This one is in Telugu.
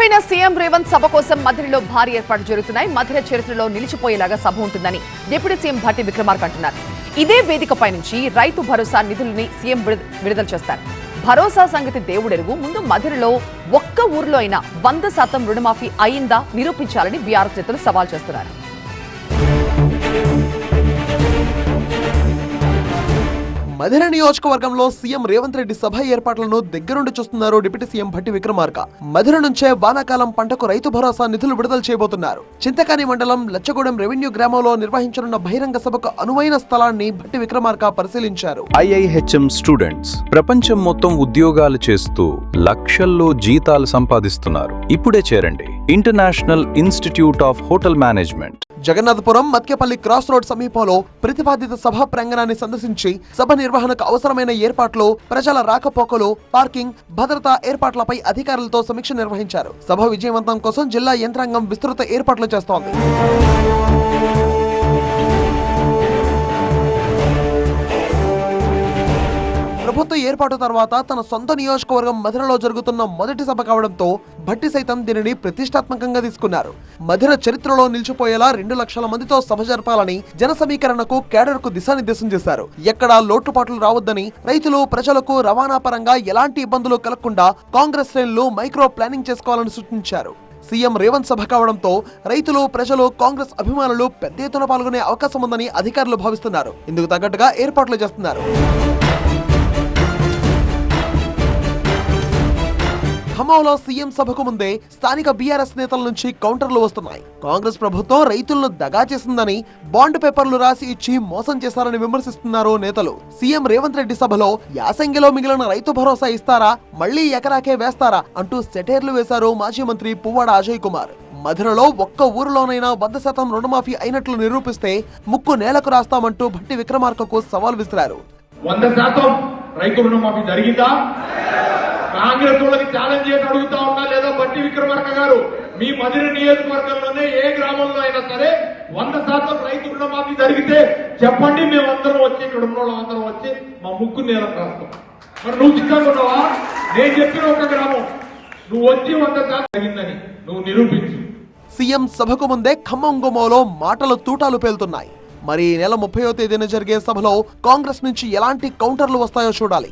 ఎటుపోయిన సీఎం రేవంత్ సభ కోసం మధిరలో భారీ ఏర్పాట్లు జరుగుతున్నాయి. మధిర చరిత్రలో నిలిచిపోయేలాగా సభ ఉంటుందని డిప్యూటీ సీఎం భట్టి విక్రమార్క అంటున్నారు. ఇదే వేదికపై నుంచి రైతు భరోసా నిధులని సీఎం విడుదల చేస్తారు. భరోసా సంగతి దేవుడెరుగు. ముందు మధిరలో ఒక్క ఊర్లో అయినా 100% రుణమాఫీ అయిందా నిరూపించాలని బీఆర్ఎస్ నేతలు సవాల్ చేస్తున్నారు. మధిర నియోజకవర్గంలో సీఎం రేవంత్ రెడ్డి సభ ఏర్పాట్లను దగ్గరుండి చూస్తున్నారు డిప్యూటీ సీఎం భట్టి విక్రమార్క. మధిర నుంచే వానాకాలం పంటకు రైతు భరోసా నిధులు విడుదల చేయబోతున్నారు. చింతకాని మండలం లచ్చగూడెం రెవెన్యూ గ్రామంలో నిర్వహించనున్న బహిరంగ సభకు అనువైన స్థలాన్ని భట్టి విక్రమార్క పరిశీలించారు. IIHM స్టూడెంట్స్ ప్రపంచం మొత్తం ఉద్యోగాలు చేస్తూ లక్షల్లో జీతాలు సంపాదిస్తున్నారు. ఇప్పుడే చేరండి international institute of hotel management. Jagannathapuram Matkepalli cross road సమీపంలో ప్రతిపాదిత సభా ప్రాంగణాన్ని సందర్శించి సభ నిర్వహణకు అవసరమైన ఏర్పాట్లు, ప్రజల రాకపోకలు, పార్కింగ్, భద్రతా ఏర్పాట్లపై అధికారులతో సమీక్ష నిర్వహించారు. సభ విజయవంతం కోసం జిల్లా యంత్రాంగం విస్తృత ఏర్పాట్లు చేస్తోంది. ప్రభుత్వ ఏర్పాటు తర్వాత తన సొంత నియోజకవర్గం మధిరలో జరుగుతున్న మొదటి సభ కావడంతో భట్టి సైతం దీనిని ప్రతిష్టాత్మకంగా తీసుకున్నారు. మధిర చరిత్రలో నిలిచిపోయేలా 2 లక్షల మందితో సభ జరపాలని, జన సమీకరణకు కేడర్కు దిశానిర్దేశం చేశారు. ఎక్కడా లోటుపాట్లు రావద్దని, రైతులు, ప్రజలకు రవాణా పరంగా ఎలాంటి ఇబ్బందులు కలగకుండా కాంగ్రెస్ శ్రేణులు మైక్రో ప్లానింగ్ చేసుకోవాలని సూచించారు. సీఎం రేవంత్ సభ కావడంతో రైతులు, ప్రజలు, కాంగ్రెస్ అభిమానులు పెద్ద ఎత్తున పాల్గొనే అవకాశం ఉందని అధికారులు భావిస్తున్నారు. ఇందుకు తగ్గట్టుగా ఏర్పాట్లు చేస్తున్నారు. ఖమ్మంలో సీఎం సభకు ముందే స్థానిక బీఆర్ఎస్ నేతల నుంచి కౌంటర్లు వస్తున్నాయి. కాంగ్రెస్ ప్రభుత్వం రైతులను దగా చేసిందని, బాండ్ పేపర్లు రాసి ఇచ్చి మోసం చేశారని విమర్శిస్తున్నారు నేతలు. సీఎం రేవంత్ రెడ్డి సభలో యాసంగిలో మిగిలిన రైతు భరోసా ఇస్తారా, మళ్లీ ఎకరాకే వేస్తారా అంటూ సెటైర్లు వేశారు మాజీ మంత్రి పువ్వాడ అజయ్ కుమార్. మధిరలో ఒక్క ఊరిలోనైనా 100% రుణమాఫీ అయినట్లు నిరూపిస్తే ముక్కు నేలకు రాస్తామంటూ భట్టి విక్రమార్కకు సవాల్ విసిరారు. 100% రైతు రుణమాఫీ జరిగిందా? కాంగ్రెస్ వాళ్ళకి ఛాలెంజ్ చేసి అడుగుతా ఉన్నా లేదా? భట్టి విక్రమార్క గారు, మీ మధిర నియోజకవర్గంలోనే ఏ గ్రామంలో అయినా సరే 100% రైతు రుణమాఫీ జరిగితే చెప్పండి, మేమందరం వచ్చి ఇక్కడ ఉన్న వాళ్ళందరం వచ్చి మా ముక్కు నేలకు రాస్తాం. మరి నువ్వు చిక్కాకున్నావా? నేను చెప్పిన ఒక గ్రామం నువ్వు వచ్చి 100% జరిగిందని నువ్వు నిరూపించు. సీఎం సభకు ముందే ఖమ్మం గుమ్మలో మాటలు తూటాలు పేలుతున్నాయి. మరి ఈ నెల 30వ తేదీన జరిగే సభలో కాంగ్రెస్ నుంచి ఎలాంటి కౌంటర్లు వస్తాయో చూడాలి.